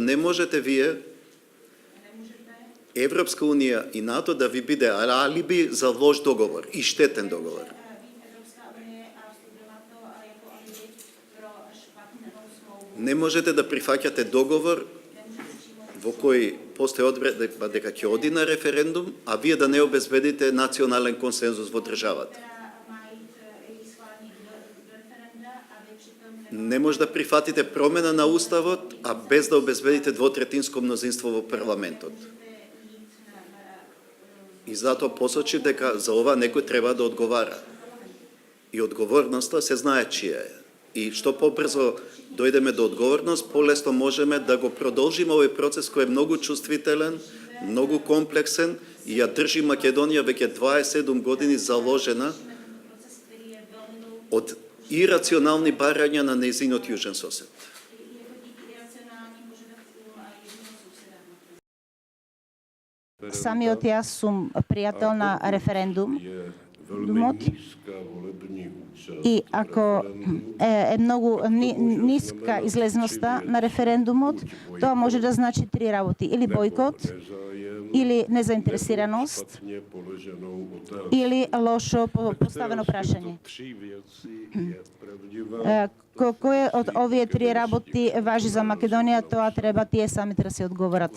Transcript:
не можете вие Европска унија и НАТО да ви биде алиби за лош договор и штетен договор. Не можете да прифаќате договор во кој постои одредба дека ќе оди на референдум, а вие да не обезбедите национален консензус во државата. Не може да прифатите промена на уставот, а без да обезбедите двотретинско мнозинство во парламентот. И затоа посочив дека за ова некој треба да одговара. И одговорноста се знае чија е. И што побрзо дојдеме до одговорност, полесно можеме да го продолжиме овој процес кој е многу чувствителен, многу комплексен и ја држи Македонија веќе 27 години заложена од ирационални барања на нејзинот јужен сосед. Самиот јас сум пријател на референдумот и ако е многу ниска излезноста на референдумот, тоа може да значи три работи: или бојкот, или незаинтересираност, или лошо поставено прашање. Кој од овие три работи важи за Македонија, тоа треба тие самите да се одговорат.